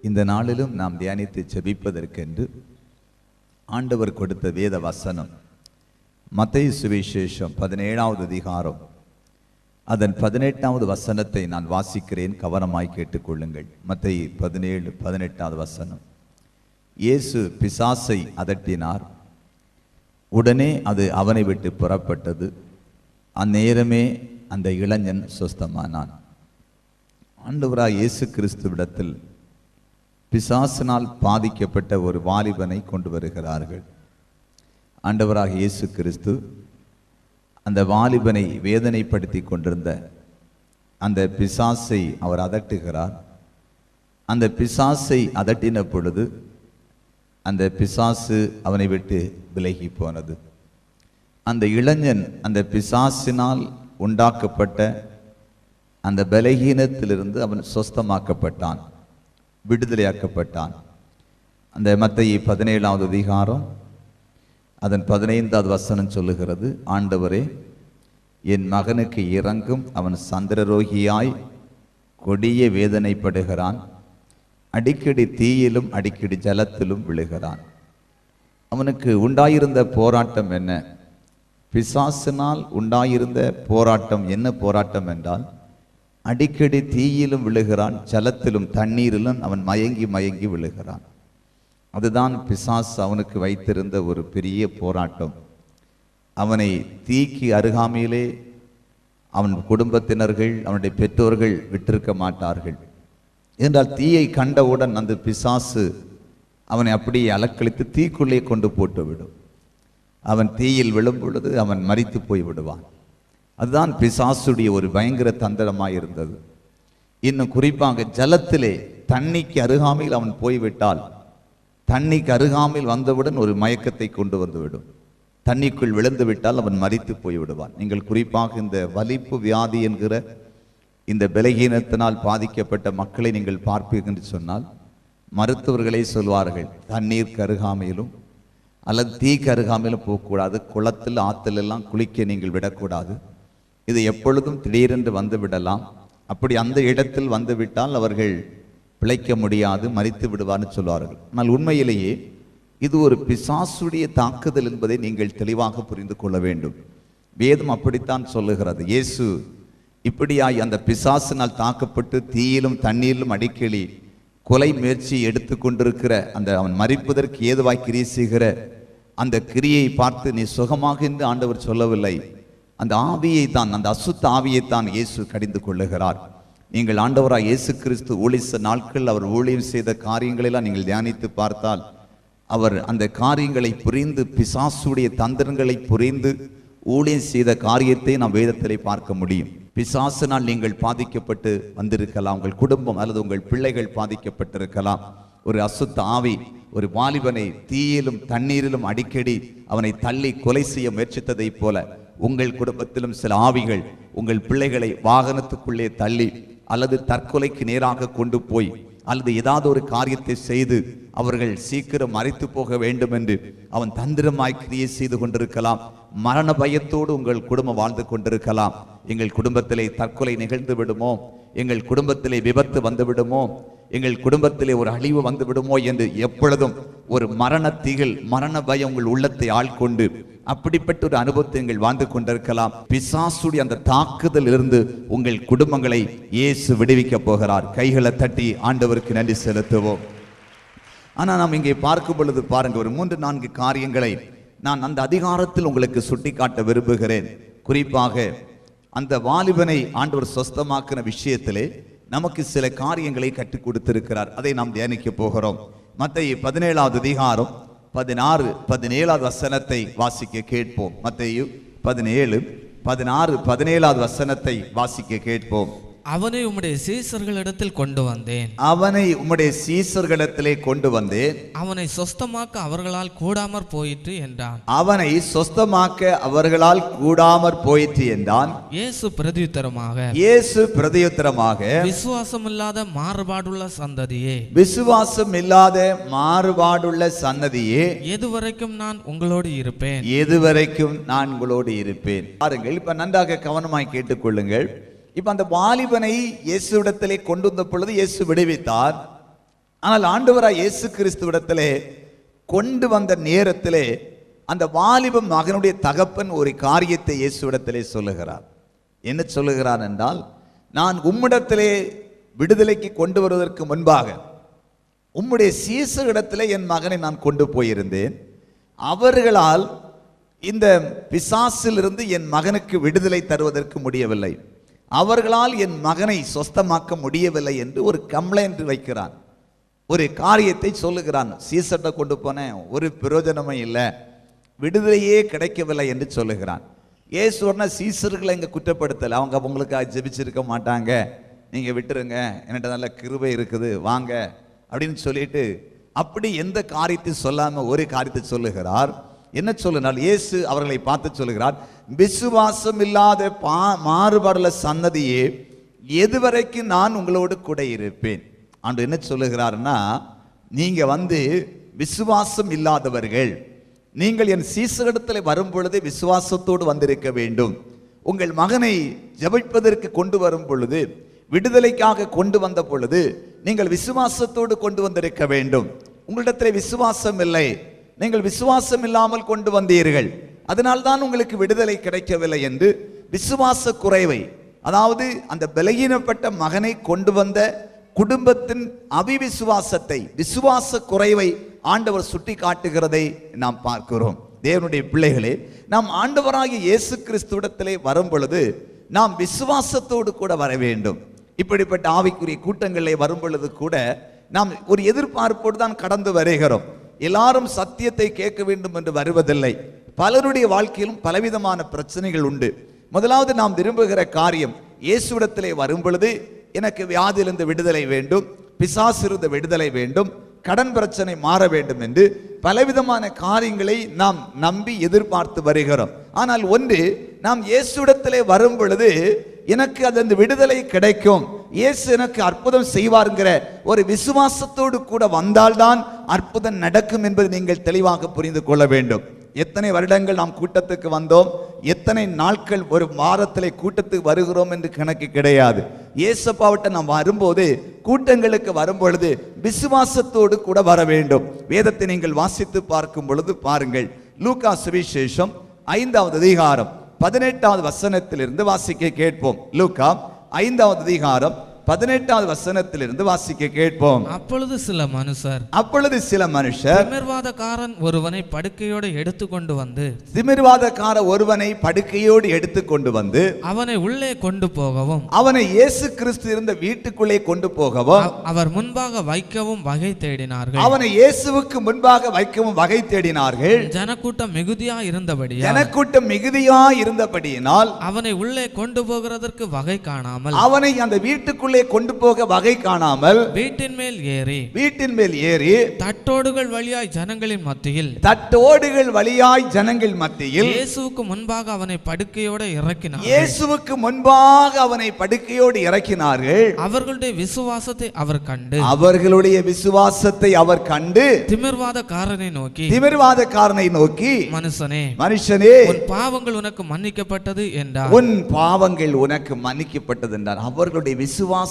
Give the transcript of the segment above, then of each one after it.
இந்த நாளிலும் நாம் தியானித்து ஜெபிப்பதற்கென்று ஆண்டவர் கொடுத்த வேத வசனம் மத்தேயு சுவிசேஷம் 17வது அதிகாரம் அதன் 18வது வசனத்தை நான் வாசிக்கிறேன், கவனமாய் கேட்டுக்கொள்ளுங்கள். மத்தேயு 17:18வது வசனம். இயேசு பிசாசை அதட்டினார், உடனே அது அவனை விட்டு புறப்பட்டது. அந்நேரமே அந்த இளைஞன் சுஸ்தமானான். ஆண்டவராய் இயேசு கிறிஸ்துவிடத்தில் பிசாசினால் பாதிக்கப்பட்ட ஒரு வாலிபனை கொண்டு வருகிறார்கள். ஆண்டவராக இயேசு கிறிஸ்து அந்த வாலிபனை வேதனைப்படுத்தி கொண்டிருந்த அந்த பிசாசை அவர் அதட்டுகிறார். அந்த பிசாசை அதட்டின பொழுது அந்த பிசாசு அவனை விட்டு விலகி போனது. அந்த இளைஞன் அந்த பிசாசினால் உண்டாக்கப்பட்ட அந்த பலகீனத்திலிருந்து அவன் சொஸ்தமாக்கப்பட்டான், விடுதலையாக்கப்பட்டான். அந்த மத்தேயு 17வது அதிகாரம் அதன் 15வது வசனம் சொல்லுகிறது, ஆண்டவரே என் மகனுக்கு இரங்கும், அவன் சந்திரரோகியாய் கொடிய வேதனைப்படுகிறான், அடிக்கடி தீயிலும் அடிக்கடி ஜலத்திலும் விழுகிறான். அவனுக்கு உண்டாயிருந்த போராட்டம் என்ன? பிசாசினால் உண்டாயிருந்த போராட்டம் என்ன போராட்டம் என்றால், அடிக்கடி தீயிலும் விழுகிறான், ஜலத்திலும் தண்ணீரிலும் அவன் மயங்கி மயங்கி விழுகிறான். அதுதான் பிசாசு அவனுக்கு வைத்திருந்த ஒரு பெரிய போராட்டம். அவனை தீக்கு அருகாமையிலே அவன் குடும்பத்தினர்கள் அவனுடைய பெற்றோர்கள் விட்டிருக்க மாட்டார்கள். என்றால் தீயை கண்டவுடன் அந்த பிசாசு அவனை அப்படியே அலக்களித்து தீக்குள்ளே கொண்டு போட்டுவிடும். அவன் தீயில் விழும் பொழுது அவன் மரித்து போய் விடுவான். அதுதான் பிசாசுடைய ஒரு பயங்கர தந்திரமாய் இருந்தது. இன்னும் குறிப்பாக ஜலத்திலே தண்ணிக்கு அருகாமையில் அவன் போய்விட்டால், தண்ணிக்கு அருகாமையில் வந்தவுடன் ஒரு மயக்கத்தை கொண்டு வந்துவிடும். தண்ணிக்குள் விழுந்து விட்டால் அவன் மரித்து போய்விடுவான். நீங்கள் குறிப்பாக இந்த வலிப்பு வியாதி என்கிற இந்த பலகீனத்தினால் பாதிக்கப்பட்ட மக்களை நீங்கள் பார்ப்பீர்கள் என்று சொன்னால், மருத்துவர்களே சொல்வார்கள், தண்ணீருக்கு அருகாமையிலும் அல்லது தீக்கு அருகாமையிலும் போகக்கூடாது, குளத்தில் ஆற்றிலெல்லாம் குளிக்க நீங்கள் விடக்கூடாது, இது எப்பொழுதும் திடீரென்று வந்து விடலாம், அப்படி அந்த இடத்தில் வந்துவிட்டால் அவர்கள் பிழைக்க முடியாது, மரித்து விடுவார்னு சொல்வார்கள். ஆனால் உண்மையிலேயே இது ஒரு பிசாசுடைய தாக்குதல் என்பதை நீங்கள் தெளிவாக புரிந்து கொள்ள வேண்டும். வேதம் அப்படித்தான் சொல்லுகிறது. இயேசு இப்படியாய் அந்த பிசாசினால் தாக்கப்பட்டு தீயிலும் தண்ணீரிலும் அடிக்கடி கொலை முயற்சி எடுத்து கொண்டிருக்கிற அந்த அவன் மரிப்பதற்கு ஏதுவாய் கிரியை செய்கிற அந்த கிரியை பார்த்து நீ சுகமாக என்று ஆண்டவர் சொல்லவில்லை. அந்த ஆவியை தான், அந்த அசுத்த ஆவியைத்தான் இயேசு கடிந்து கொள்ளுகிறார். நீங்கள் ஆண்டவராய் இயேசு கிறிஸ்து ஊழிய நாட்கள் அவர் ஊழியம் செய்த காரியங்களெல்லாம் நீங்கள் தியானித்து பார்த்தால், அவர் அந்த காரியங்களை புரிந்து, பிசாசுடைய தந்திரங்களை புரிந்து ஊழியம் செய்த காரியத்தை நாம் வேதத்திலே பார்க்க முடியும். பிசாசினால் நீங்கள் பாதிக்கப்பட்டு வந்திருக்கலாம், உங்கள் குடும்பம் அல்லது உங்கள் பிள்ளைகள் பாதிக்கப்பட்டிருக்கலாம். ஒரு அசுத்த ஆவி ஒரு வாலிபனை தீயிலும் தண்ணீரிலும் அடிக்கடி அவனை தள்ளி கொலை செய்ய முயற்சித்ததை போல உங்கள் குடும்பத்திலும் சில ஆவிகள் உங்கள் பிள்ளைகளை வாகனத்துக்குள்ளே தள்ளி அல்லது தற்கொலைக்கு நேராக கொண்டு போய் அல்லது ஏதாவது ஒரு காரியத்தை செய்து அவர்கள் சீக்கிரம் மரித்து போக வேண்டும் என்று அவன் தந்திரமாய் கிரியை செய்து கொண்டிருக்கலாம். மரண பயத்தோடு உங்கள் குடும்பம் வாழ்ந்து கொண்டிருக்கலாம். எங்கள் குடும்பத்திலே தற்கொலை நிகழ்ந்து விடுமோ, எங்கள் குடும்பத்திலே விபத்து வந்து விடுமோ, எங்கள் குடும்பத்திலே ஒரு அழிவு வந்து விடுமோ என்று எப்பொழுதும் ஒரு மரண திகில், மரண பயம் உங்கள் உள்ளத்தை ஆள்கொண்டு அப்படிப்பட்ட ஒரு அனுபவத்தை நீங்கள் வாழ்ந்து கொண்டிருக்கலாம். பிசாசுடைய அந்த தாக்குதல் இருந்து உங்கள் குடும்பங்களை இயேசு விடுவிக்க போகிறார். கைகளை தட்டி ஆண்டவருக்கு நன்றி செலுத்துவோம். ஆனால் நாம் இங்கே பார்க்கும் பொழுது பாருங்க, ஒரு 3-4 காரியங்களை நான் அந்த அதிகாரத்தில் உங்களுக்கு சுட்டி காட்ட விரும்புகிறேன். குறிப்பாக அந்த வாலிபனை ஆண்டவர் சொஸ்தமாக்கின விஷயத்திலே நமக்கு சில காரியங்களை கற்றுக் கொடுத்திருக்கிறார். அதை நாம் தியானிக்க போகிறோம். மத்தேயு 17வது அதிகாரம் 16-17வது வசனத்தை வாசிக்க கேட்போம். மத்தேயு 17-16-17வது வசனத்தை வாசிக்க கேட்போம். அவனை உம்முடைய சீசர்களிடத்தில் கொண்டு வந்தேன். அவனை உம்முடைய சீசர்களிடத்திலே கொண்டு வந்தேன். அவனை சொஸ்தமாக்க அவர்களால் கூடாமற் போயிற்று என்றான். அவனை சொஸ்தமாக்க அவர்களால் கூடாமற் போயிற்று என்றான். இயேசு பிரதியுத்தரமாக விசுவாசமில்லாத மாறுபாடுள்ள சந்ததியே, விசுவாசம் இல்லாத மாறுபாடுள்ள சன்னதியே, எதுவரைக்கும் நான் உங்களோடு இருப்பேன், எதுவரைக்கும் நான் உங்களோடு இருப்பேன். பாருங்கள், இப்ப நன்றாக கவனமாய் கேட்டுக்கொள்ளுங்கள். இப்ப அந்த வாலிபனை இயேசுவிடத்திலே கொண்டு வந்த பொழுது இயேசு விடுவித்தார். ஆனால் ஆண்டவராய் இயேசு கிறிஸ்துவிடத்திலே கொண்டு வந்த நேரத்திலே அந்த வாலிப மகனுடைய தகப்பன் ஒரு காரியத்தை இயேசுவிடத்திலே சொல்லுகிறார். என்ன சொல்லுகிறார் என்றால், நான் உம்மிடத்திலே விடுதலைக்கு கொண்டு வருவதற்கு முன்பாக உம்முடைய சீசரிடத்திலே என் மகனை நான் கொண்டு போயிருந்தேன். அவர்களால் இந்த பிசாசிலிருந்து என் மகனுக்கு விடுதலை தருவதற்கு முடியவில்லை, அவர்களால் என் மகனை சொஸ்தமாக்க முடியவில்லை என்று ஒரு கம்ப்ளைண்ட் வைக்கிறான், ஒரு காரியத்தை சொல்லுகிறான். சீசர்கிட்ட கொண்டு போனேன், ஒரு பிரயோஜனமும் இல்லை, விடுதலையே கிடைக்கவில்லை என்று சொல்லுகிறான். இயேசுன்னா சீசர்களை இங்கே குற்றப்படுத்தலை, அவங்க உங்களுக்காக ஜெபிச்சிருக்க மாட்டாங்க, நீங்கள் விட்டுருங்க, என்கிட்ட நல்ல கிருபை இருக்குது வாங்க அப்படின்னு சொல்லிட்டு அப்படி எந்த காரியத்தையும் சொல்லாமல் ஒரு காரியத்தை சொல்லுகிறார். என்ன சொல்லுனால், இயேசு அவர்களை பார்த்து சொல்லுகிறார், விசுவாசம் இல்லாத மாறுபாடுள்ள சன்னதியே, எதுவரைக்கும் நான் உங்களோடு கூட இருப்பேன். ஆண்டு என்ன சொல்லுகிறார்னா, நீங்க விசுவாசம் இல்லாதவர்கள், நீங்கள் என் சீசரிடத்தில் வரும் பொழுது விசுவாசத்தோடு வந்திருக்க வேண்டும். உங்கள் மகனை ஜெபிப்பதற்கு கொண்டு வரும் பொழுது, விடுதலைக்காக கொண்டு வந்த பொழுது நீங்கள் விசுவாசத்தோடு கொண்டு வந்திருக்க வேண்டும். உங்களிடத்தில் விசுவாசம் இல்லை, நீங்கள் விசுவாசம் இல்லாமல் கொண்டு வந்தீர்கள், அதனால்தான் உங்களுக்கு விடுதலை கிடைக்கவில்லை என்று விசுவாச குறைவை, அதாவது அந்த பலகீனப்பட்ட மகனை கொண்டு வந்த குடும்பத்தின் அவிவிசுவாசத்தை, விசுவாச குறைவை ஆண்டவர் சுட்டி காட்டுகிறதை நாம் பார்க்கிறோம். தேவனுடைய பிள்ளைகளே, நாம் ஆண்டவராகிய இயேசு கிறிஸ்துவிடத்திலே வரும் பொழுது நாம் விசுவாசத்தோடு கூட வர வேண்டும். இப்படிப்பட்ட ஆவிக்குரிய கூட்டங்களிலே வரும் பொழுது கூட நாம் ஒரு எதிர்பார்ப்போடு தான் கடந்து வருகிறோம். எல்லாரும் சத்தியத்தை கேட்க வேண்டும் என்று வருவதில்லை. பலருடைய வாழ்க்கையிலும் பலவிதமான பிரச்சனைகள் உண்டு. முதலாவது நாம் விரும்புகிற காரியம், இயேசுவிடத்திலே வரும் பொழுது எனக்கு வியாதியிலிருந்து விடுதலை வேண்டும், பிசாசிலிருந்து விடுதலை வேண்டும், கடன் பிரச்சனை மாற வேண்டும் என்று பலவிதமான காரியங்களை நாம் நம்பி எதிர்பார்த்து வருகிறோம். ஆனால் ஒன்று, நாம் இயேசுவிடத்திலே வரும் பொழுது எனக்கு அந்த விடுதலை கிடைக்கும், இயேசு எனக்கு அற்புதம் செய்வார்ங்கிற ஒரு விசுவாசத்தோடு கூட வந்தால்தான் அற்புதம் நடக்கும் என்பதை நீங்கள் தெளிவாக புரிந்து கொள்ள வேண்டும். எத்தனை வருடங்கள் நாம் கூட்டத்துக்கு வந்தோம், எத்தனை நாட்கள் ஒரு வாரத்திலே கூட்டத்துக்கு வருகிறோம் என்று கணக்கு கிடையாது. இயேசப்பாவிட்ட நாம் வரும்போது, கூட்டங்களுக்கு வரும் பொழுது விசுவாசத்தோடு கூட வர வேண்டும். வேதத்தை நீங்கள் வாசித்து பார்க்கும் பொழுது பாருங்கள், லூக்கா சுவிசேஷம் 5வது அதிகாரம் 18வது வசனத்திலிருந்து வாசிக்க கேட்போம். லூக்கா 5வது அதிகாரம் 18வது வசனத்திலிருந்து வாசிக்க கேட்போம். அப்பொழுது சில மனுஷர் திமிர்வாதக்காரன் ஒருவனை படுக்கையோடு எடுத்துக்கொண்டு வந்து அவனை உள்ளே கொண்டு போகவும், அவனை இயேசு கிறிஸ்து இருந்த வீட்டுக்குள்ளே கொண்டு போகவும் அவர் முன்பாக வைக்கவும் வகை தேடினார்கள். அவனை இயேசுவுக்கு முன்பாக வைக்கவும் வகை தேடினார்கள். ஜனக்கூட்டம் மிகுதியா இருந்தபடியினால் அவனை உள்ளே கொண்டு போகிறதற்கு வகை காணாமல், அவனை அந்த வீட்டுக்குள்ளே கொண்டு போக வகை காணாமல் வீட்டின் மேல் ஏறி தட்டோடுகள் வழியாய் ஜனங்களின் மத்தியில் இயேசுவுக்கு முன்பாக அவனை படுக்கையோடு இறக்கினார்கள். அவர்களுடைய விசுவாசத்தை அவர் கண்டு திமிர்வாதக்காரனை நோக்கி மனுஷனே உன் பாவங்கள் உனக்கு மன்னிக்கப்பட்டது என்றார். அவர்களுடைய விசுவாசத்தை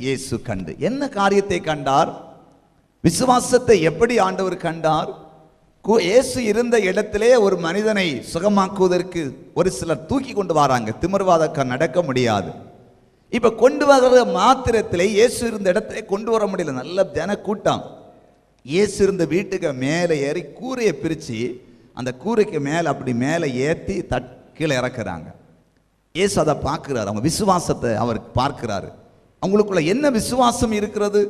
இயேசு கண்டு என்ன காரியத்தை கண்டார்? விசுவாசத்தை எப்படி ஆண்டவர் கண்டார்? இயேசு இருந்த இடத்திலே ஒரு மனிதனை சுகமாக்குவதற்கு ஒரு சிலர் தூக்கி கொண்டு வராங்க. திமிர்வாதக்காரன் நடக்க முடியாது. இப்ப கொண்டு வர மாத்திரத்திலே இயேசு இருந்த இடத்திலே கொண்டு வர முடியல. நல்ல ஜன கூட்டம். இயேசு இருந்த வீட்டுக்கு மேலே ஏறி கூரையை பிரிச்சு அந்த கூரைக்கு மேலே அப்படி மேலே ஏற்றி கீழே இறக்குறாங்க. இயேசு அதை பார்க்கிறார், அவங்க விசுவாசத்தை அவர் பார்க்கிறாரு. அவங்களுக்குள்ள என்ன விசுவாசம் இருக்கிறது?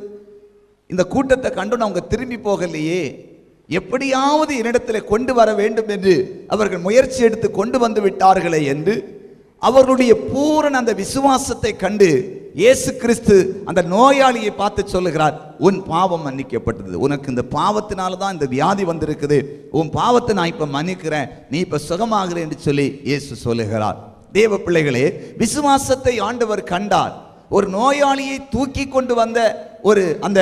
இந்த கூட்டத்தை கண்டு அவங்க திரும்பி போகலையே, எப்படியாவது என்னிடத்தில் கொண்டு வர வேண்டும் என்று அவர்கள் முயற்சி எடுத்து கொண்டு வந்து விட்டார்களே என்று அவர்களுடைய பூரண அந்த விசுவாசத்தை கண்டு இயேசு கிறிஸ்து அந்த நோயாளியை பார்த்து சொல்லுகிறார், உன் பாவம் மன்னிக்கப்பட்டது, உனக்கு இந்த பாவத்தினால தான் இந்த வியாதி வந்திருக்குது, உன் பாவத்தை நான் இப்ப மன்னிக்கிறேன், நீ இப்ப சுகமாகிறேன் என்று சொல்லி இயேசு சொல்லுகிறார். தேவ பிள்ளைகளே, விசுவாசத்தை ஆண்டவர் கண்டார். ஒரு நோயாளியை தூக்கி கொண்டு வந்த அந்த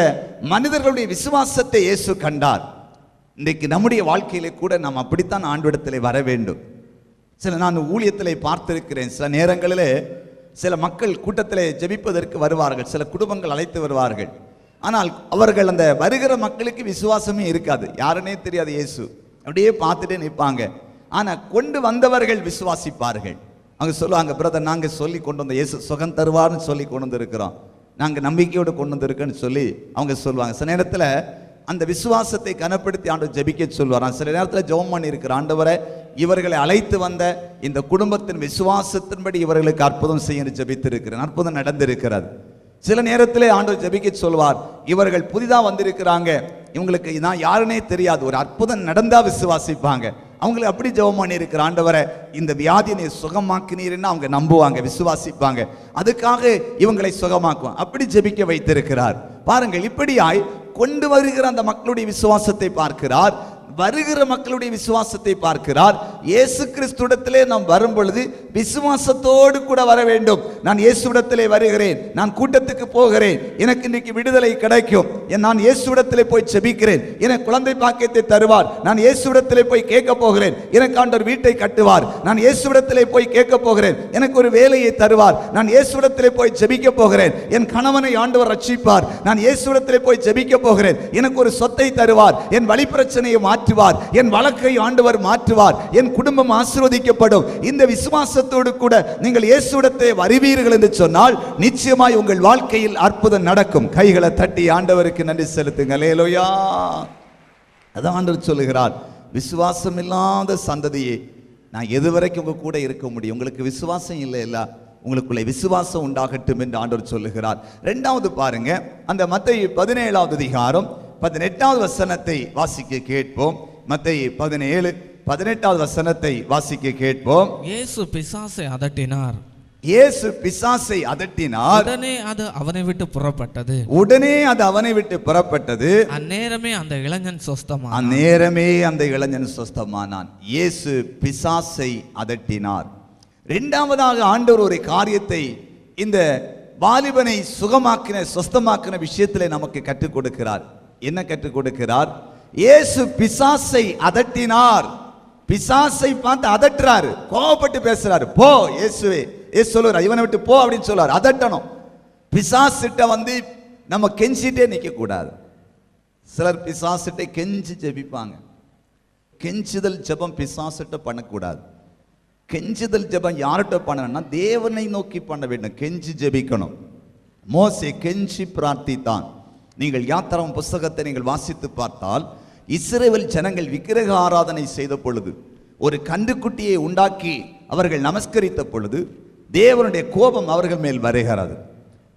மனிதர்களுடைய விசுவாசத்தை இயேசு கண்டார். இன்றைக்கு நம்முடைய வாழ்க்கையிலே கூட நாம் அப்படித்தான் ஆண்டவரிடத்திலே வர வேண்டும். நான் ஊழியத்திலே பார்த்திருக்கிறேன், சில நேரங்களிலே சில மக்கள் கூட்டத்திலே ஜெபிப்பதற்கு வருவார்கள், சில குடும்பங்கள் அழைத்து வருவார்கள். ஆனால் அவர்கள் அந்த வருகிற மக்களுக்கு விசுவாசமே இருக்காது, யாருன்னே தெரியாது இயேசு, அப்படியே பார்த்துட்டே நிற்பாங்க. ஆனா கொண்டு வந்தவர்கள் விசுவாசிப்பார்கள். அவங்க சொல்லுவாங்க, பிரதர் நாங்க சொல்லி கொண்டு வந்த இயேசு சுகம் தருவார்னு சொல்லி கொண்டு வந்திருக்கிறோம், நாங்க நம்பிக்கையோடு கொண்டு வந்திருக்கோன்னு சொல்லி அவங்க சொல்லுவாங்க. சில நேரத்துல அந்த விசுவாசத்தை கனப்படுத்தி ஆண்டவர் ஜெபிக்க சொல்வார். சில நேரத்தில் ஜெபம் பண்ணி இருக்கிற ஆண்டவரை இவர்களை அழைத்து வந்த இந்த குடும்பத்தின் விசுவாசத்தின்படி இவர்களுக்கு அற்புதம் செய்ய ஜெபித்திருக்கிறேன், அற்புதம் நடந்திருக்கிறது. சில நேரத்திலே ஆண்டவர் ஜெபிக்க சொல்வார், இவர்கள் புதிதாக வந்திருக்கிறாங்க, இவங்களுக்கு நான் யாருன்னே தெரியாது, ஒரு அற்புதம் நடந்தா விசுவாசிப்பாங்க. அவங்களுக்கு அப்படி ஜெபம் பண்ணி இருக்கிற ஆண்டவரை இந்த வியாதியை நீ சுகமாக்கினீர்ன்னு அவங்க நம்புவாங்க, விசுவாசிப்பாங்க, அதுக்காக இவங்களை சுகமாக்குவாங்க. அப்படி ஜெபிக்க வைத்திருக்கிறார். பாருங்கள், இப்படியாய் கொண்டு வருகிற அந்த மக்களுடைய விசுவாசத்தை பார்க்கிறார், வருகிற மக்களுடைய விசுவாசத்தை பார்க்கிறார். இயேசு கிறிஸ்துவிடத்திலே நாம் வரும் பொழுது விசுவாசத்தோடு கூட வர வேண்டும். நான் இயேசுவிடத்திலே வருகிறேன், நான் கூட்டத்துக்கு போகிறேன், எனக்கு இன்னைக்கு விடுதலை கிடைக்கும், நான் இயேசுவிடத்திலே போய் ஜெபிக்கிறேன், எனக்கு குழந்தை பாக்கியத்தை தருவார், நான் இயேசுவிடத்திலே போய் கேட்க போகிறேன், எனக்கு ஆண்டவர் வீட்டை கட்டுவார், நான் இயேசுவிடத்திலே போய் கேட்க போகிறேன், எனக்கு ஒரு வேலையை தருவார், நான் இயேசுவிடத்திலே போய் ஜெபிக்க போகிறேன், என் கணவனை ஆண்டவர் ரட்சிப்பார், நான் இயேசுவிடத்திலே போய் ஜெபிக்க போகிறேன், எனக்கு ஒரு சொத்தை தருவார், என் வழி பிரச்சனையை மாற்றுவார், என் வழக்கை ஆண்டவர் மாற்றுவார், என் குடும்பம் ஆசீர்வதிக்கப்படும். இந்த விசுவாசத்தோடு கூட நீங்கள் இயேசுவிடத்தை வருவீர்கள் என்று சொன்னால் நிச்சயமாய் உங்கள் வாழ்க்கையில் அற்புதம் நடக்கும். கைகளை தட்டி ஆண்டவருக்கு நன்றி செலுத்துங்கள். அல்லேலூயா. அதான் ஆண்டவர் சொல்லுகிறார், விசுவாசம் இல்லாத சந்ததியே நான் எதுவரைக்கும் உங்க கூட இருக்க முடியும்? உங்களுக்கு விசுவாசம் இல்லை, உங்களுக்குள்ள விசுவாசம் உண்டாகட்டும் என்று ஆண்டவர் சொல்லுகிறார். இரண்டாவது பாருங்க, அந்த மத்தேயு 17வது அதிகாரம் 18வது வசனத்தை வாசிக்க கேட்போம். மத்தேயு 17:18வது வசனத்தை வாசிக்க கேட்போம். இயேசு பிசாசை அதட்டினார். இயேசு பிசாசை அதட்டினார். உடனே அது அவனை விட்டு புறப்பட்டது. உடனே அது அவனை விட்டு புறப்பட்டது. அந்நேரமே அந்த இளைஞன் சொஸ்தமானான். அந்நேரமே அந்த இளைஞன் சொஸ்தமானான். இயேசு பிசாசை அதட்டினார். இரண்டாவதாக ஆண்டவர் ஒரு காரியத்தை இந்த வாலிபனை சுகமாக்கின சொஸ்தமாக்கின விஷயத்திலே நமக்கு கற்றுக் கொடுக்கிறார். என்ன கற்றுக் கொடுக்கிறார்? இயேசு பிசாசை அதட்டினார். பிசாசை பார்த்து அதட்டுறாரு, கோபப்பட்டு பேசுறாரு. போ இயேசுவே, இயேசு சொல்லுறார், இவனை விட்டு போ அப்படின்னு சொல்றாரு. அதட்டணும். பிசாசிட்ட வந்து நம்ம கெஞ்சிட்டே நிற்க கூடாது. சிலர் பிசாசிட்ட கெஞ்சி ஜெபிப்பாங்க. கெஞ்சுதல் ஜெபம் பிசாசிட்ட பண்ணக்கூடாது. கெஞ்சுதல் ஜெபம் யார்கிட்ட பண்ணணும்னா தேவனை நோக்கி பண்ண வேண்டும், கெஞ்சி ஜெபிக்கணும். மோசே கெஞ்சி பிரார்த்தித்தான். நீங்கள் யாத்திராகமம் புஸ்தகத்தை நீங்கள் வாசித்து பார்த்தால், இஸ்ரவேல் ஜனங்கள் விக்கிரக ஆராதனை செய்த பொழுது, ஒரு கன்றுக்குட்டியை உண்டாக்கி அவர்கள் நமஸ்கரித்த பொழுது தேவனுடைய கோபம் அவர்கள் மேல் வருகிறது.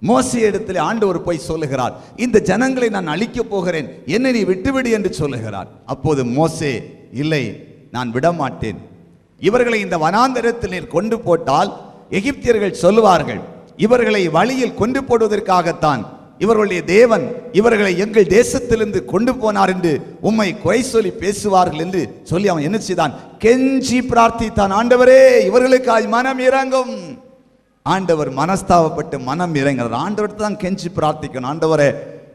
மோசே இடத்தில் ஆண்டவர் போய் சொல்லுகிறார், இந்த ஜனங்களை நான் அழிக்கப் போகிறேன், என்னை நீ விட்டுவிடு என்று சொல்லுகிறார். அப்போது மோசே, இல்லை நான் விடமாட்டேன், இவர்களை இந்த வனாந்தரத்தில் நீர் கொண்டு போட்டால் எகிப்தியர்கள் சொல்லுவார்கள், இவர்களை வழியில் கொண்டு போடுவதற்காகத்தான் இவர்களுடைய தேவன் இவர்களை எங்கள் தேசத்திலிருந்து கொண்டு போனார் என்று உம்மை குறை சொல்லி பேசுவார்கள் என்று சொல்லி அவன் என்ன செய்தான்? கெஞ்சி பிரார்த்தித்தான். ஆண்டவரே இவர்களுக்காய் மனம் இறங்கும். ஆண்டவர் மனஸ்தாபப்பட்டு மனம் இறங்குறார். ஆண்டவர்கிட்ட தான் கெஞ்சி பிரார்த்திக்கணும். ஆண்டவரே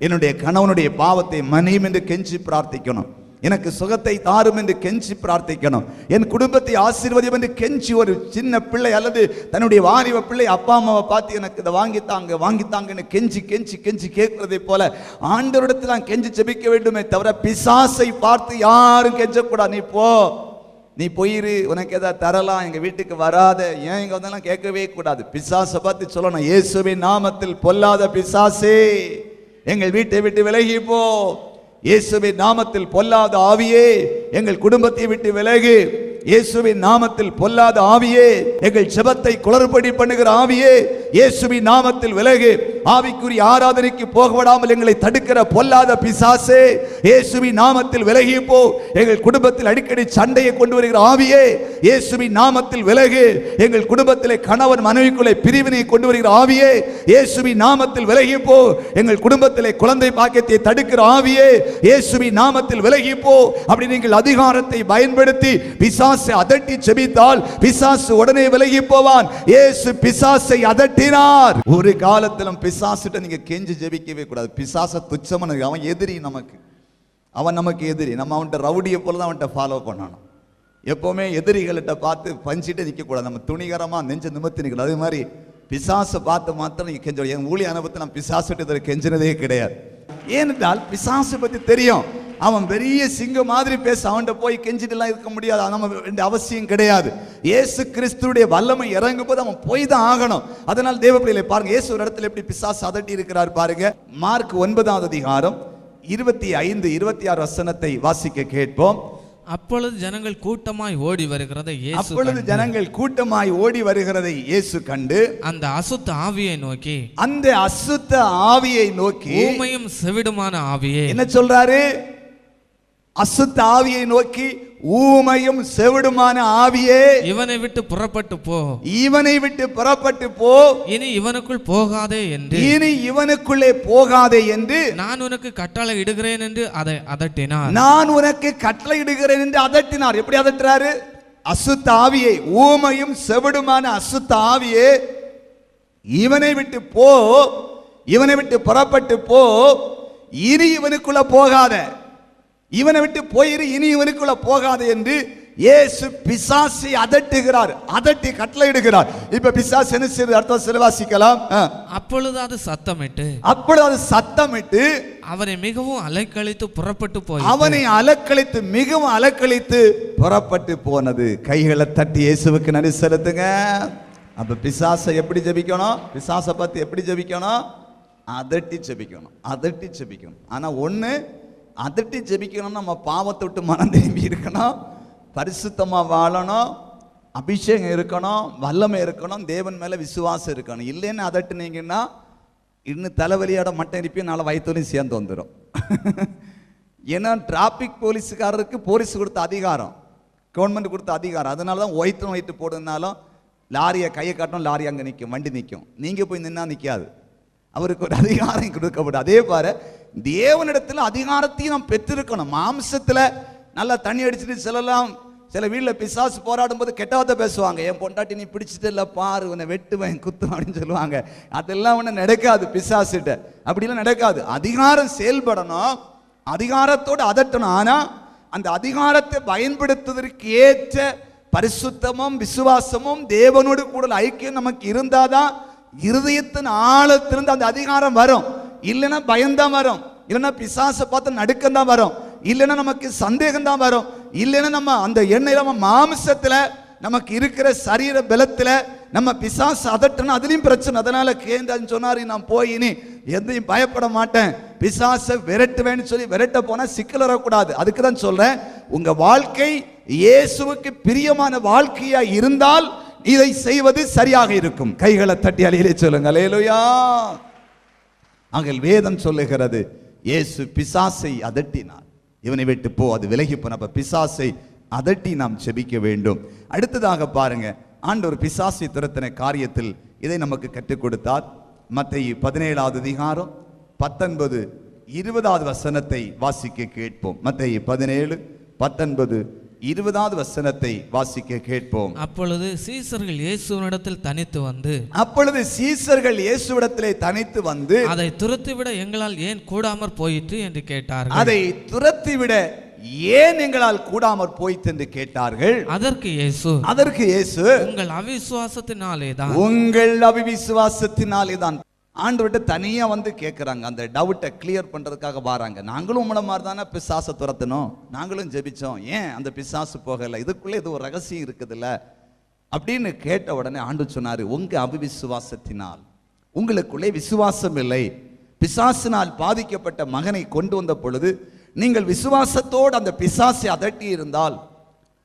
என்னுடைய கணவனுடைய பாவத்தை மன்னியும் என்று கெஞ்சி பிரார்த்திக்கணும். எனக்கு சுகத்தை தாரும் என்று கெஞ்சி பிரார்த்திக்கணும். என் குடும்பத்தை ஆசீர்வதியும் என்று கெஞ்சி ஒரு சின்ன பிள்ளை அல்லது தன்னுடைய வாலிப பிள்ளை அப்பா அம்மாவை பார்த்து எனக்கு இதை வாங்கித்தாங்க வாங்கித்தாங்கன்னு கெஞ்சி கெஞ்சி கெஞ்சி கேட்கிறதை போல ஆண்டவரிடத்தில் நான் கெஞ்சி ஜெபிக்க வேண்டுமே தவிர பிசாசை பார்த்து யாரும் கெஞ்சக்கூடாது. நீ போ, நீ போயிரு, உனக்கு எதாவது தரலாம், எங்க வீட்டுக்கு வராத, ஏன் இங்க வந்தெல்லாம் கேட்கவே கூடாது. பிசாசை பார்த்து சொல்லணும், இயேசுவின் நாமத்தில் பொல்லாத பிசாசே எங்கள் வீட்டை விட்டு விலகி போ. இயேசுவின் நாமத்தில் பொல்லாத ஆவியே எங்கள் குடும்பத்தை விட்டு விலகு. இயேசுவின் நாமத்தில் பொல்லாத ஆவியே எங்கள் ஜெபத்தை குளறுபடி பண்ணுகிற ஆவியே இயேசுவின் நாமத்தில் விலகு. ஆவிக்குரிய ஆராதனைக்கு போகவிடாமல் எங்களை தடுக்கிற பொல்லாத பிசாசே இயேசுவின் நாமத்தில் விலகி போ. எங்கள் குடும்பத்தில் அடிக்கடி சண்டையை கொண்டு வருகிற ஆவியே இயேசுவின் நாமத்தில் விலகு. எங்கள் குடும்பத்திலே கணவன் மனைவிக்குள்ளே பிரிவினை கொண்டு வருகிற ஆவியே இயேசுவின் நாமத்தில் விலகி போ. எங்கள் குடும்பத்திலே குழந்தை பாக்கியத்தை தடுக்கிற ஆவியே இயேசுவின் நாமத்தில் விலகி போ. அப்படி நீங்கள் அதிகாரத்தை பயன்படுத்தி பிசாசை அதட்டி ஜெபித்தால் பிசாசு உடனே விலகி போவான். இயேசு பிசாசை அதட்டினார். ஒரு காலத்திலும் பிசாசிட்ட நீங்க கெஞ்சி ஜெபிக்கவே கூடாது. பிசாச துச்சமான, அவன் எதிரி, அவன் நமக்கு எதிரி. நம்ம அவன்கிட்ட ரவுடியை போல தான் அவன்கிட்ட ஃபாலோ பண்ணணும். எப்பவுமே எதிரிகள்கிட்ட பார்த்து பஞ்சிட்டு நிற்க கூடாது. நம்ம துணிகரமா நெஞ்ச நிமிர்த்தி நிற்கலாம். அதே மாதிரி பிசாசை பார்த்து மாத்திரம் நீங்க கெஞ்ச. என் ஊழிய அனுபவத்தை நான் பிசாசிட்டு கெஞ்சினதே கிடையாது. ஏனென்றால் பிசாசு பத்தி தெரியும். அவன் பெரிய சிங்கம் மாதிரி பேச, அவன்கிட்ட போய் கெஞ்சிட்டுலாம் இருக்க முடியாது. நம்ம அவசியம் கிடையாது. இயேசு கிறிஸ்துடைய வல்லமை இறங்கும் போது அவன் போய் தான் ஆகணும். அதனால் தேவ பிள்ளைகளை பாருங்க, இயேசு ஒரு இடத்துல எப்படி பிசாசு அதட்டி இருக்கிறார் பாருங்க. மார்க் 9வது அதிகாரம் 25, 26 வசனத்தை வாசிக்க கேட்போம். அப்பொழுது ஜனங்கள் கூட்டமாய் ஓடி வருகிறதை இயேசு அப்பொழுது கண்டு, ஜனங்கள் கூட்டமாய் ஓடி வருகிறதை இயேசு கண்டு, அந்த அசுத்த ஆவியை நோக்கி, அந்த அசுத்த ஆவியை நோக்கி, ஊமையும் செவிடுமான ஆவியே, என்ன சொல்றாரு? அசுத்த ஆவியை நோக்கி, ஊமையும் செவிடுமான ஆவியே, இவனை விட்டு புறப்பட்டு போ, இவனை விட்டு புறப்பட்டு போ, இனி இவனுக்குள் போகாதே என்று, இனி இவனுக்குள்ளே போகாதே என்று நான் உனக்கு கட்டளை இடுகிறேன் என்று அதை அதட்டினார். நான் உனக்கு கட்டளை இடுகிறேன் என்று அதட்டினார். எப்படி அதட்டுறாரு? அசுத்த ஆவியை, ஊமையும் செவிடுமான அசுத்த ஆவியே, இவனை விட்டு போ, இவனை விட்டு புறப்பட்டு போ, இனி இவனுக்குள்ள போகாத, இவனை விட்டு போயிரு, இனி இவனுக்குள்ள போகாது என்று இயேசு பிசாசை அதட்டுகிறார், அதட்டி கட்டளையிடுகிறார். இப்ப பிசாசு என்ன செய்து அர்த்தம் சிலவாசிக்கலாம். அப்பொழுது அது சத்தமிட்டு, அப்பொழுது அது சத்தமிட்டு அவனை மிகவும் அலைக்கழித்து புறப்பட்டு போய், அவனை அலக்களித்து, மிகவும் அலக்களித்து புறப்பட்டு போனது. கைகளை தட்டி இயேசுவுக்கு நன்றி செலுத்துங்க. அப்ப பிசாசை எப்படி ஜெபிக்கணும்? பிசாசை பார்த்து எப்படி ஜெபிக்கணும்? அதட்டி ஜெபிக்கணும், அதட்டி ஜெபிக்கணும். ஆனா ஒண்ணு, அதட்டி ஜெபிக்கணும், நம்ம பாவத்தை விட்டு மனம் திரும்பி இருக்கணும், பரிசுத்தமா வாழணும், அபிஷேகம் இருக்கணும், வல்லமை இருக்கணும், தேவன் மேல விசுவாசம் இருக்கணும். இல்லைன்னு அதட்டுனீங்கன்னா இன்னும் தலைவலியோட மட்டம் இருப்பி நாளை வயிற்றுலையும் சேர்ந்து வந்துடும். ஏன்னா டிராபிக் போலீஸுக்காரருக்கு போலீஸ் கொடுத்த அதிகாரம், கவர்மெண்ட் கொடுத்த அதிகாரம். அதனால தான் ஒயிட்டு போடுறதுனாலும் லாரியை கையை காட்டணும், லாரி அங்கே நிற்கும், வண்டி நிற்கும். நீங்கள் போய் நின்னா நிற்காது. அவருக்கு ஒரு அதிகாரம் கொடுக்கப்படும். அதே பாரு, தேவனிடத்தில் அதிகாரத்தையும் நாம் பெற்றிருக்கணும். மாம்சத்தில் நல்லா தண்ணி அடிச்சுட்டு சில வீட்டில் பிசாசு போராடும் போது கெட்டவாத பேசுவாங்க. என் பொண்டாட்டி நீ பிடிச்சிட்டு இல்லை பாரு, உன்னை வெட்டுவேன் குத்தும் அப்படின்னு சொல்லுவாங்க. அதெல்லாம் ஒன்றும் நடக்காது பிசாசுகிட்ட, அப்படிலாம் நடக்காது. அதிகாரம் செயல்படணும், அதிகாரத்தோடு அதட்டணும். ஆனால் அந்த அதிகாரத்தை பயன்படுத்துவதற்கு ஏற்ற பரிசுத்தமும் விசுவாசமும் தேவனோடு கூட ஐக்கியம் நமக்கு இருந்தாதான் இருதயத்தின் ஆழத்திலிருந்து அந்த அதிகாரம் வரும். இல்லைன்னா பயம்தான் வரும், இல்லைன்னா பிசாசை பார்த்து நடுக்கம் தான் வரும், இல்லைன்னா நமக்கு சந்தேகம் தான் வரும், இல்லைன்னா நம்ம அந்த எண்ணெய் நம்ம மாம்சத்துல நமக்கு இருக்கிற சரீர பலத்துல நம்ம பிசாசு அதட்டணும், அதுலயும் பிரச்சனை. அதனால கேந்தான்னு சொன்னாரு, நான் போய் இனி எதையும் பயப்பட மாட்டேன், பிசாசை விரட்டுவேன்னு சொல்லி விரட்ட போனா சிக்கல் வரக்கூடாது. அதுக்கு தான் சொல்றேன், உங்க வாழ்க்கை இயேசுவுக்கு பிரியமான வாழ்க்கையா இருந்தால் இதை செய்வது சரியாக இருக்கும். கைகளை தட்டி அலையிலே சொல்லுங்க அல்லேலூயா. ஆகல் வேதம் சொல்லுகிறது, இயேசு பிசாசை அதட்டினார், இவனை விட்டு போ, அது விலகி போன. அப்ப பிசாசை அதட்டி நாம் செபிக்க வேண்டும். அடுத்ததாக பாருங்க, ஆண்டவர் பிசாசை துரத்தின காரியத்தில் இதை நமக்கு கற்றுக் கொடுத்தார். மத்தேயு 17வது அதிகாரம் 19, 20வது வசனத்தை வாசிக்க கேட்போம். மத்தேயு 17, 19, 20வது வசனத்தை வாசிக்க கேட்போம். அப்பொழுது சீசர்கள் இயேசுவினிடத்தில் தனித்து வந்து அதை துரத்திவிட எங்களால் ஏன் கூடாமற் போயிற்று என்று கேட்டார்கள். அதை துரத்திவிட ஏன் எங்களால் கூடாமற் போயிற்று என்று கேட்டார்கள். அதற்கு இயேசு உங்கள் அவிசுவாசத்தினாலேதான். ஆண்டவர்கிட்ட தனியா வந்து கேட்கிறாங்க, அந்த டவுட்டை கிளியர் பண்றதுக்காக வராங்க. நாங்களும் உங்களை மாதிரி தானே பிசாசை துரத்தணும், நாங்களும் ஜெபிச்சோம், ஏன் அந்த பிசாசு போகல, இதுக்குள்ளே இது ஒரு ரகசியம் இருக்குதுல்ல அப்படின்னு கேட்ட உடனே ஆண்டவர் சொன்னாரு, உங்க அவிசுவாசத்தினால், உங்களுக்குள்ளே விசுவாசம் இல்லை. பிசாசினால் பாதிக்கப்பட்ட மகனை கொண்டு வந்த பொழுது நீங்கள் விசுவாசத்தோடு அந்த பிசாசை அதட்டி இருந்தால்,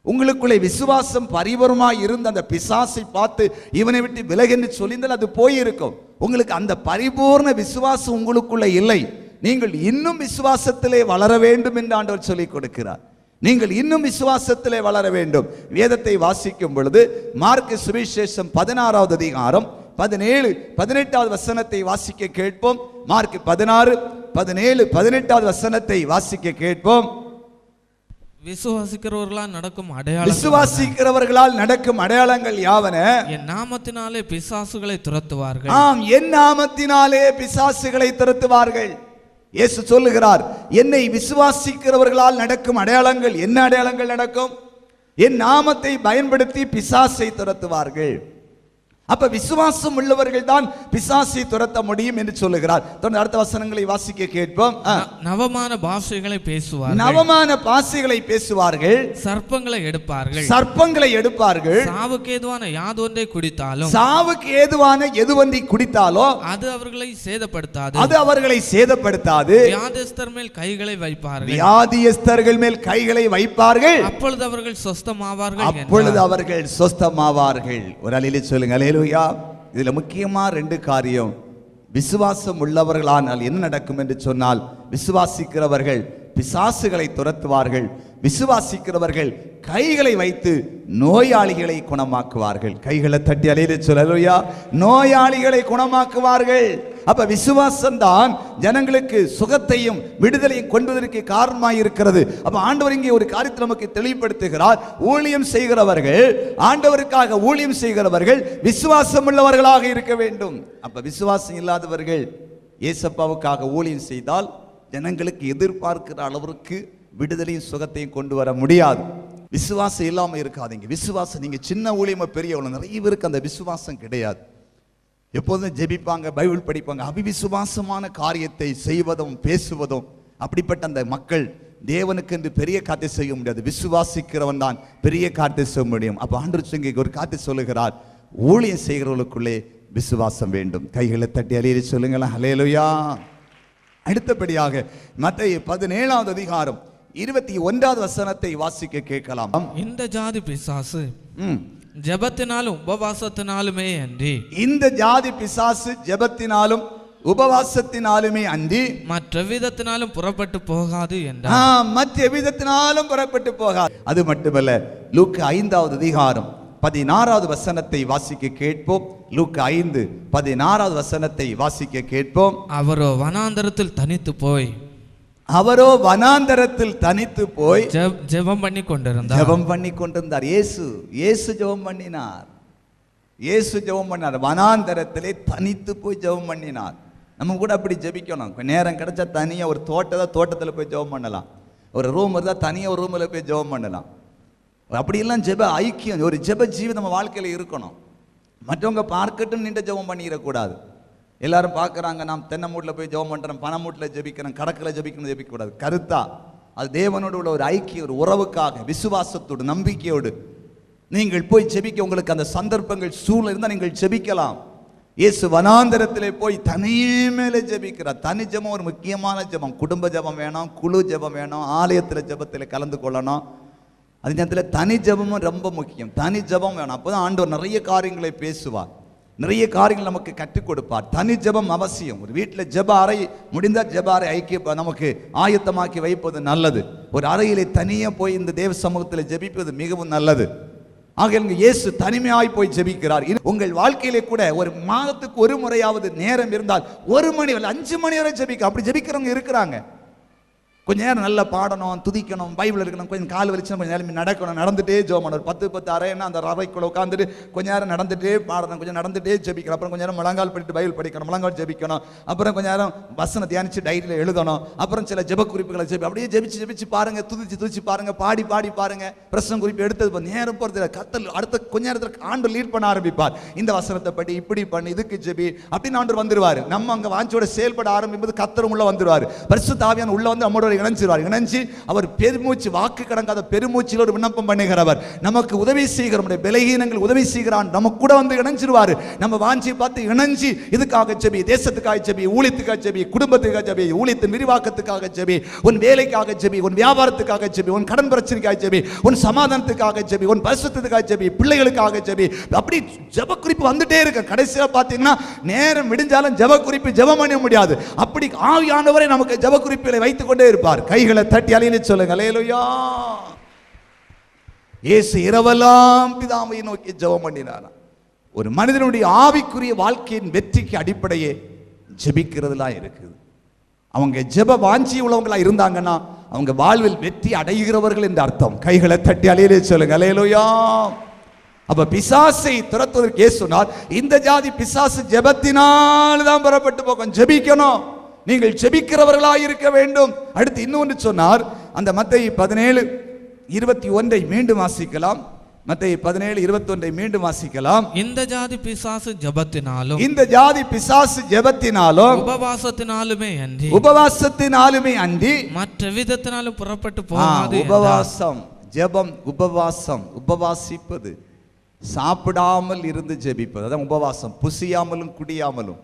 உங்களுக்குள்ளே விசுவாசம் பரிபூர்ணமாய் இருந்த அந்த பிசாசை பார்த்து இவனை விட்டு விலகென்று சொல்லியிருந்தால் அது போயிருக்கும். உங்களுக்கு அந்த பரிபூர்ண விசுவாசம் உங்களுக்குள்ள இல்லை. நீங்கள் இன்னும் விசுவாசத்திலே வளர வேண்டும் என்று ஆண்டவர் சொல்லிக் கொடுக்கிறார். நீங்கள் இன்னும் விசுவாசத்திலே வளர வேண்டும். வேதத்தை வாசிக்கும் பொழுது மார்க்கு சுவிசேஷம் 16வது அதிகாரம் 17, 18வது வசனத்தை வாசிக்க கேட்போம். மார்க் 16, 17, 18வது வசனத்தை வாசிக்க கேட்போம். விசுவாசிக்கிறவர்களால் நடக்கும் அடையாளங்கள் யாவன? என் நாமத்தினாலே பிசாசுகளை துரத்துவார்கள். ஆம், என் நாமத்தினாலே பிசாசுகளை துரத்துவார்கள். இயேசு சொல்லுகிறார், என்னை விசுவாசிக்கிறவர்களால் நடக்கும் அடையாளங்கள். என்ன அடையாளங்கள் நடக்கும்? என் நாமத்தை பயன்படுத்தி பிசாசை துரத்துவார்கள். அப்ப விசுவாசம் உள்ளவர்கள் தான் பிசாசை துரத்த முடியும் என்று சொல்லுகிறார். தொடர்ந்து அடுத்த வசனங்களை வாசிக்க கேட்போம். நவமான பாஷைகளை பேசுவார்கள், நவமான பாஷைகளை பேசுவார்கள், சர்ப்பங்களை எடுப்பார்கள், சர்ப்பங்களை எடுப்பார்கள், சாவுக்கு ஏதுவான யாதொன்றை குடித்தாலும், சாவுக்கு ஏதுவான எதுவொன்றை குடித்தாலோ அது அவர்களை சேதப்படுத்தாது, அது அவர்களை சேதப்படுத்தாது. வியாதிஸ்தர் மேல் கைகளை வைப்பார்கள், வியாதியஸ்தர்கள் மேல் கைகளை வைப்பார்கள், அப்பொழுது அவர்கள் சொஸ்தமாவார்கள், அப்பொழுது அவர்கள் சொஸ்தமாவார்கள். ஒரு அல்லேலூயா சொல்லுங்க. அல்லேலூயா. இதுல முக்கியமா 2 காரியம். விசுவாசம் உள்ளவர்களானால் என்ன நடக்கும் என்று சொன்னால், விசுவாசிக்கிறவர்கள் பிசாசுகளை துரத்துவார்கள், விசுவாசிக்கிறவர்கள் கைகளை வைத்து நோயாளிகளை குணமாக்குவார்கள். கைகளை தட்டி அல்லேலூயா சொல்லுங்க. நோயாளிகளை குணமாக்குவார்கள். அப்ப விசுவாசம் தான் ஜனங்களுக்கு சுகத்தையும் விடுதலையும் கொண்டதற்கு காரணமாய் இருக்கிறது. அப்ப ஆண்டவர் இங்கே ஒரு காரியத்தை நமக்கு தெளிவுபடுத்துகிறார். ஊழியம் செய்கிறவர்கள், ஆண்டவருக்காக ஊழியம் செய்கிறவர்கள் விசுவாசம் உள்ளவர்களாக இருக்க வேண்டும். அப்ப விசுவாசம் இல்லாதவர்கள் இயேசப்பாவுக்காக ஊழியம் செய்தால் ஜனங்களுக்கு எதிர்பார்க்கிற அளவிற்கு விடுதலையும் சுகத்தையும் கொண்டு வர முடியாது. விசுவாசம் இல்லாம இருக்காதீங்க. விசுவாசம், நீங்க சின்ன ஊழியமா பெரிய ஊழியம், நிறைய பேருக்கு அந்த விசுவாசம் கிடையாது. எப்போதும் ஜெபிப்பாங்க, பைபிள் படிப்பாங்க, அபிவிசுவாசமான காரியத்தை செய்வதும் பேசுவதும், அப்படிப்பட்ட அந்த மக்கள் தேவனுக்கு என்று பெரிய காரியத்தை செய்ய முடியாது. விசுவாசிக்கிறவன் தான் பெரிய காரியத்தை செய்ய முடியும். அப்ப ஆண்டவர் இங்கே ஒரு காரியத்தை சொல்லுகிறார், ஊழியம் செய்கிறவர்களுக்குள்ளே விசுவாசம் வேண்டும். கைகளை தட்டி அல்லேலூயா சொல்லுங்களா. அல்லேலூயா. அடுத்தபடியாக மத்தேயு 17வது அதிகாரம் 21வது வசனத்தை வாசிக்க கேட்கலாம். இந்த ஜாதி பிசாசு ஜெபத்தினாலும் உபவாசத்தினாலுமே அன்றி, இந்த ஜாதி பிசாசு ஜெபத்தினாலும் உபவாசத்தினாலுமே அன்றி மற்ற விதத்தினாலும் புறப்பட்டு போகாது என்றார். மற்ற விதத்தினாலும் புறப்பட்டு போகாது. அது மட்டுமல்ல, லூக்கா 5வது அதிகாரம் 16வது வசனத்தை வாசிக்க கேட்போம். லூக்கா 5:16வது வசனத்தை வாசிக்க கேட்போம். அவரோ வனாந்தரத்தில் தனித்து போய், அவரோ வனாந்தரத்தில் தனித்து போய் ஜெபம் பண்ணி கொண்டிருந்தார். ஜெபம் பண்ணி கொண்டிருந்தார். இயேசு ஜெபம் பண்ணினார். இயேசு ஜெபம் பண்ணார். வனாந்தரத்திலே தனித்து போய் ஜெபம் பண்ணினார். நம்ம கூட அப்படி ஜெபிக்கணும். நேரம் கிடைச்சா தனியா ஒரு தோட்டத்தில் போய் ஜெபம் பண்ணலாம். ஒரு ரூம் இருந்தா தனியா ஒரு ரூம்ல போய் ஜெபம் பண்ணலாம். அப்படியெல்லாம் ஜெப ஐக்கியம், ஒரு ஜெப ஜீவி நம்ம வாழ்க்கையில் இருக்கணும். மற்றவங்க பார்க்கட்டும் நின்று ஜெபம் பண்ணிடக்கூடாது. எல்லாரும் பார்க்குறாங்க, நாம் தென்னை மூட்டில் போய் ஜெபம் பண்ணுறோம், பனை மூட்டில் ஜெபிக்கிறோம், கடற்கரை ஜெபிக்கணும், ஜெபிக்கக்கூடாது. கருத்தா அது தேவனோடு உள்ள ஒரு ஐக்கியம், ஒரு உறவுக்காக விசுவாசத்தோடு நம்பிக்கையோடு நீங்கள் போய் ஜெபிக்க உங்களுக்கு அந்த சந்தர்ப்பங்கள் சூழல் இருந்தால் நீங்கள் ஜெபிக்கலாம். இயேசு வனாந்தரத்திலே போய் தனிமேலே ஜெபிக்கிறார். தனி ஜெபம் ஒரு முக்கியமான ஜெபம். குடும்ப ஜெபம் வேணும், குழு ஜெபம் வேணும், ஆலயத்தில் ஜெபத்தில் கலந்து கொள்ளணும். அதே நேரத்தில் தனி ஜெபமும் ரொம்ப முக்கியம். தனி ஜெபம் வேணும். அப்போதான் ஆண்டவர் நிறைய காரியங்களை பேசுவார், நிறைய காரியங்கள் நமக்கு கற்றுக் கொடுப்பார். தனி ஜெபம் அவசியம். ஒரு வீட்டில் ஜெப அறை முடிந்தால் ஜெப அறை ஐக்கிய நமக்கு ஆயத்தமாக்கி வைப்பது நல்லது. ஒரு அறையிலே தனியாக போய் இந்த தேவ சமூகத்தில் ஜெபிப்பது மிகவும் நல்லது. ஆக இயேசு தனிமையாய் போய் ஜெபிக்கிறார். உங்கள் வாழ்க்கையிலே கூட ஒரு மாதத்துக்கு ஒரு முறையாவது நேரம் இருந்தால் 1 மணி 5 மணி வரை ஜெபிக்க. அப்படி ஜெபிக்கிறவங்க இருக்கிறாங்க. கொஞ்சம் நேரம் நல்லா பாடணும், துதிக்கணும், பைபிள் இருக்கணும், கொஞ்சம் கால் வலிச்சு கொஞ்சம் நேரம் நடக்கணும், நடந்துட்டே ஜெபம் பண்ணணும். 10 அறைன்னா அந்த அறைக்குள்ள உட்காந்துட்டு கொஞ்ச நேரம் நடந்துட்டே பாடணும், கொஞ்சம் நடந்துட்டே ஜெபிக்கணும். அப்புறம் கொஞ்சம் நேரம் முழங்கால் பண்ணிட்டு பைபிள் படிக்கணும், முழங்கால் ஜெபிக்கணும். அப்புறம் கொஞ்சம் நேரம் வசனம் தியானிச்சு டைரியில் எழுதணும். அப்புறம் சில ஜெப குறிப்புகளை அப்படியே ஜெபிச்சு பாருங்க, துதிச்சு பாருங்க, பாடி பாருங்க. பிரசங்க குறிப்பு எடுத்தது நேரம் போறது கத்தல். அடுத்த கொஞ்ச நேரத்தில் ஆண்டு லீட் பண்ண ஆரம்பிப்பார். இந்த வசனத்தை படி, இப்படி பண்ணி, இதுக்கு ஜெபி அப்படின்னு ஆண்டு வந்துருவாரு. நம்ம அங்க வாஞ்சோட செயல்பட ஆரம்பிப்பது கத்தரும் உள்ள வந்துருவாரு. பரிசுத்த ஆவியானவர் உள்ள வந்து நம்மளோட இணைஞ்சு அவர் பெருமூச்சு, வாக்கு கடங்காத பெருமூச்சில் ஒரு விண்ணப்பம் பண்ணுகிறவர். நமக்கு உதவி செய்கிற பலகீனங்கள் உதவி செய்கிறான், நம்ம கூட வந்து இணைஞ்சிருவாரு. நம்ம வாஞ்சி பார்த்து இணைஞ்சு இதுக்காக ஜெபி, தேசத்துக்காக ஜெபி, ஊழியத்துக்காக ஜெபி, குடும்பத்துக்காக ஜெபி, ஊழியத்தின் விரிவாக்கத்துக்காக ஜெபி, உன் வேலைக்காக ஜெபி, உன் வியாபாரத்துக்காக ஜெபி, உன் கடன் பிரச்சனைக்காக ஜெபி, உன் சமாதானத்துக்காக ஜெபி, உன் பரிசுத்தத்துக்காக ஜெபி, பிள்ளைகளுக்காக ஜெபி. அப்படி ஜெப குறிப்பு வந்துட்டே இருக்கு. கடைசியில் பார்த்தீங்கன்னா நேரம் விடிஞ்சாலும் ஜெப குறிப்பு ஜெபம் பண்ண முடியாது. அப்படி ஆவியானவரை நமக்கு ஜெப குறிப்புகளை வைத்துக் கொண்டே இருப்பார். கைகளை தட்டி அல்லேலூயா சொல்லுங்க. அல்லேலூயா. இயேசு இரவெல்லாம் பிதாவை நோக்கி ஜெபம் பண்ணினார். ஒரு மனிதனுடைய ஆவிக்குரிய வாழ்க்கையின் வெற்றிக்கு அடிப்படையே ஜெபிக்கிறதுலாம் இருக்குது. அவங்க ஜெப வாஞ்சி உள்ளவங்களா இருந்தாங்கன்னா அவங்க வாழ்வில் வெற்றி அடைகிறவர்கள் என்று அர்த்தம். கைகளை தட்டி அல்லேலூயா சொல்லுங்க. அல்லேலூயா. அப்ப பிசாசை துரத்துவதற்கு இயேசு சொன்னார், இந்த ஜாதி பிசாசு ஜெபத்தினால் தான் புறப்பட்டு போகும். ஜெபிக்கணும், நீங்கள் ஜெபிக்கிறவர்களாக இருக்க வேண்டும். அடுத்து இன்னொன்று சொன்னார். அந்த மத்தேயு 17:21 மீண்டும் வாசிக்கலாம். மத்தேயு 17:21 மீண்டும் வாசிக்கலாம். இந்த ஜாதி பிசாசு ஜெபத்தினாலும் இந்த ஜாதி பிசாசு ஜெபத்தினாலும் உபவாசத்தினாலுமே அன்றி மற்ற மற்ற விதத்தினாலும் புறப்பட்டு போகாது. உபவாசம், ஜெபம், உபவாசம், உபவாசிப்பது, சாப்பிடாமல் இருந்து ஜெபிப்பது, அதான் உபவாசம். புசியாமலும் குடியாமலும்,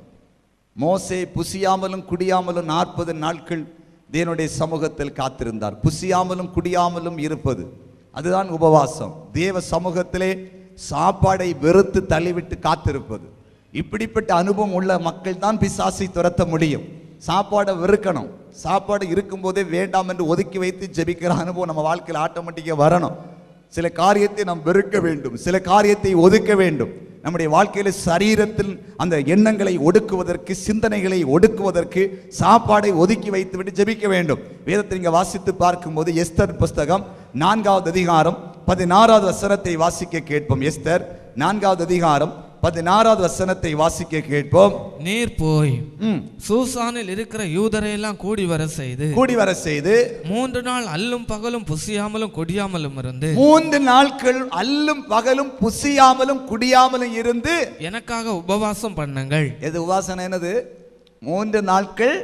மோசே புசியாமலும் குடியாமலும் 40 நாட்கள் தேவனுடைய சமூகத்தில் காத்திருந்தார். புசியாமலும் குடியாமலும் இருப்பது, அதுதான் உபவாசம். தேவ சமூகத்திலே சாப்பாடை வெறுத்து தள்ளிவிட்டு காத்திருப்பது. இப்படிப்பட்ட அனுபவம் உள்ள மக்கள் தான் பிசாசை துரத்த முடியும். சாப்பாடை வெறுக்கணும், சாப்பாடு இருக்கும்போதே வேண்டாம் என்று ஒதுக்கி வைத்து ஜெபிக்கிற அனுபவம் நம்ம வாழ்க்கையில் ஆட்டோமேட்டிக்காக வரணும். சில காரியத்தை நாம் வெறுக்க வேண்டும், சில காரியத்தை ஒதுக்க வேண்டும். நம்முடைய வாழ்க்கையில சரீரத்தில் அந்த எண்ணங்களை ஒடுக்குவதற்கு, சிந்தனைகளை ஒடுக்குவதற்கு சாப்பாடை ஒதுக்கி வைத்துவிட்டு ஜெபிக்க வேண்டும். வேதத்தை நீங்க வாசித்து பார்க்கும்போது எஸ்தர் புஸ்தகம் 4வது அதிகாரம் 16வது வசனத்தை வாசிக்க கேட்போம். எஸ்தர் 4வது அதிகாரம் 16வது வசனத்தை வாசிக்க கேட்போம். நீர் போய் சூசானில் இருக்கிற யூதரையெல்லாம் கூடி வர செய்து 3 நாள் அல்லும் பகலும் புசியாமலும் குடியாமலும் இருந்து 3 நாட்கள் அல்லும் பகலும் புசியாமலும் குடியாமலும் இருந்து எனக்காக உபவாசம் பண்ணுங்கள். எது உபவாசம்? என்னது? 3 நாட்கள்,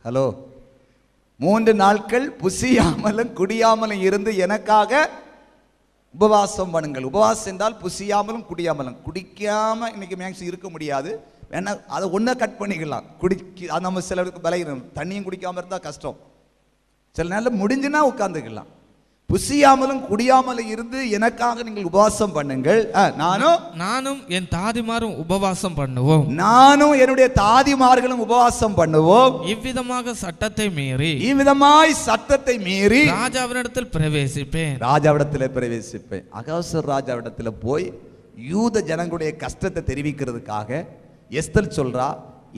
ஹலோ, 3 நாட்கள் புசியாமலும் குடியாமலும் இருந்து எனக்காக உபவாசம் பண்ணுங்கள். உபவாசம் என்றால் புசியாமலும் குடியாமலும். குடிக்காம இன்னைக்கு மேக்ஸிமம் இருக்க முடியாது, வேணா அதை ஒன்றை கட் பண்ணிக்கலாம். அது நம்ம சிலருக்கு பலகீனம், தண்ணியும் குடிக்காம இருந்தால் கஷ்டம். சில நேரம் முடிஞ்சுன்னா உட்கார்ந்துக்கலாம். புசியாமலும் குடியாமலும் இருந்து எனக்காக நீங்கள் உபவாசம் பண்ணுங்கள். நானும் என் தாதிமாரும் உபவாசம் பண்ணுவோம். நானும் என்னுடைய தாதிமார்களும் உபவாசம் பண்ணுவோம். இவ்விதமாய் சட்டத்தை மீறி ராஜாவினிடத்தில் பிரவேசிப்பேன். அகாசுர் ராஜாவிடத்தில் போய் யூத ஜனங்களுடைய கஷ்டத்தை தெரிவிக்கிறதுக்காக எஸ்தர் சொல்றா,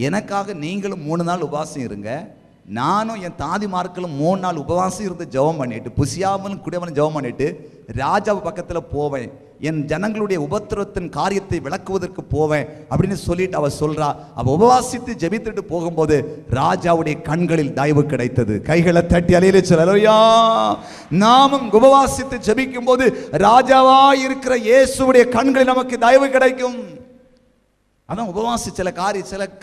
எனக்காக நீங்களும் 3 நாள் உபவாசம் இருங்க, நானும் என் தாதிமார்களும் 3 நாள் உபவாசம் இருந்து ஜெபம் பண்ணிட்டு, புசியாமலும் குடியாமலும் ஜெபம் பண்ணிட்டு ராஜா பக்கத்தில் போவேன், என் ஜனங்களுடைய உபத்திரத்தின் காரியத்தை விளக்குவதற்கு போவேன் அப்படின்னு சொல்லிட்டு அவ சொல்றா. அவ உபவாசித்து ஜெபித்துட்டு போகும்போது ராஜாவுடைய கண்களில் தயவு கிடைத்தது. கைகளை தட்டி அலையில சொல்லலையா, நாமும் உபவாசித்து ஜெபிக்கும் போது ராஜாவா இருக்கிற இயேசுடைய கண்களில் நமக்கு தயவு கிடைக்கும். அதான் உபவாசி. சில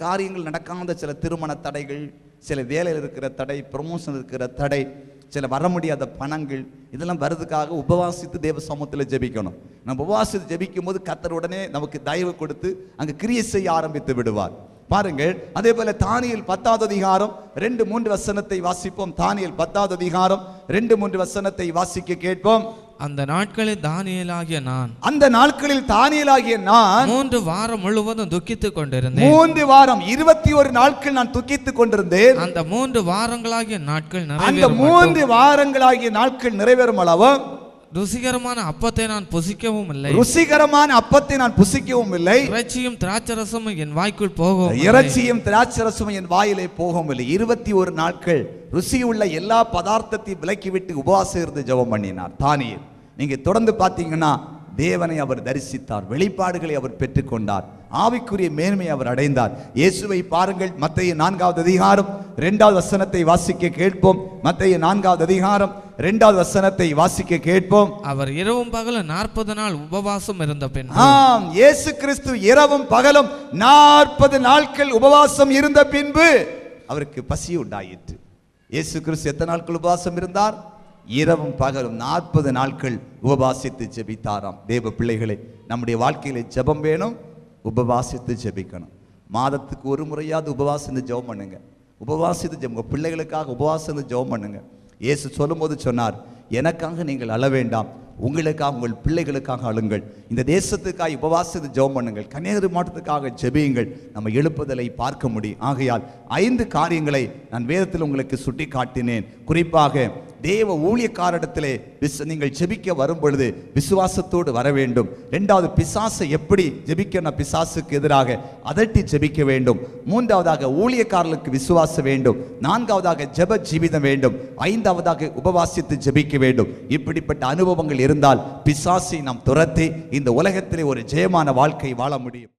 காரியங்கள் நடக்காத, சில திருமண தடைகள், சில வேலையில் இருக்கிற தடை, ப்ரமோஷன் இருக்கிற தடை, சில வர முடியாத பணங்கள், இதெல்லாம் வருதுக்காக உபவாசித்து தேவ சமூகத்தில் ஜெபிக்கணும். நம்ம உபவாசித்து ஜெபிக்கும் போது கர்த்தர் உடனே நமக்கு தயவு கொடுத்து அங்கு கிரியை செய்ய ஆரம்பித்து விடுவார். பாருங்கள், அதே போல தானியேல் 10வது அதிகாரம் 2-3 வசனத்தை வாசிப்போம். தானியேல் 10வது அதிகாரம் 2-3 வசனத்தை வாசிக்க கேட்போம். அந்த நாட்களில் தானியேலாகிய நான் 3 வாரம் முழுவதும் துக்கித்துக் கொண்டிருந்தேன். 3 வாரம் 21 நாட்கள் நான் துக்கித்துக் கொண்டிருந்தேன். அந்த 3 வாரங்களாகிய நாட்கள் நிறைவேறும் அளவு ருசிகரமான அப்பத்தை நான் புசிக்கவும் இல்லை. இறைச்சியும் திராட்சரசமும் என் வாய்க்குள் என் வாயிலே போகவும் இல்லை. 21 நாட்கள் ருசியுள்ள எல்லா பதார்த்தத்தையும் விலக்கிவிட்டு உபவாசம் இருந்து ஜெபம் பண்ணினார் தானியேல். நீங்க தொடர்ந்து பார்த்தீங்கன்னா தேவனை அவர் தரிசித்தார், வெளிப்பாடுகளை அவர் பெற்றுக்கொண்டார், ஆவிக்குரிய மேன்மையை அவர் அடைந்தார். இயேசுவை பாருங்கள், மத்தேயு 4வது அதிகாரம் 2வது வசனத்தை வாசிக்க கேட்போம். மத்தேயு 4வது அதிகாரம் 2வது வசனத்தை வாசிக்க கேட்போம். அவர் இரவும் பகலும் 40 நாள் உபவாசம் இருந்த பின், இயேசு கிறிஸ்து இரவும் பகலும் 40 நாட்கள் உபவாசம் இருந்த பின்பு அவருக்கு பசி உண்டாயிற்று. இயேசு கிறிஸ்து எத்தனை நாட்கள் உபவாசம் இருந்தார்? இரவும் பகலும் 40 நாட்கள் உபவாசித்து ஜெபித்தாராம். தேவ பிள்ளைகளை, நம்முடைய வாழ்க்கையில ஜெபம் வேணும், உபவாசித்து ஜெபிக்கணும். மாதத்துக்கு ஒரு முறையாவது உபவாசித்து ஜெபம் பண்ணுங்க. உபவாசித்து ஜெபம், பிள்ளைகளுக்காக உபவாசித்து ஜெபம் பண்ணுங்க. இயேசு சொல்லும்போது சொன்னார், எனக்காக நீங்கள் அழ வேண்டாம், உங்களுக்காக உங்கள் பிள்ளைகளுக்காக அழுங்கள். இந்த தேசத்துக்காக உபவாசித்து ஜெபம் பண்ணுங்கள். கன்னியாகுமரி மாவட்டத்துக்காக ஜெபியுங்கள். நம்ம எழுப்புதலை பார்க்க முடியும். ஆகையால் 5 காரியங்களை நான் வேதத்தில் உங்களுக்கு சுட்டி காட்டினேன். குறிப்பாக தேவ ஊழியக்காரிடத்திலே நீங்கள் ஜெபிக்க வரும் பொழுது விசுவாசத்தோடு வர வேண்டும். 2வது, பிசாசை எப்படி ஜெபிக்க, பிசாசுக்கு எதிராக அதட்டி ஜெபிக்க வேண்டும். 3வதாக ஊழியக்காரர்களுக்கு விசுவாசம் வேண்டும். 4வதாக ஜெப ஜீவிதம் வேண்டும். 5வதாக உபவாசித்து ஜெபிக்க வேண்டும். இப்படிப்பட்ட அனுபவங்கள் இருந்தால் பிசாசை நாம் துரத்தி இந்த உலகத்திலே ஒரு ஜெயமான வாழ்க்கை வாழ முடியும்.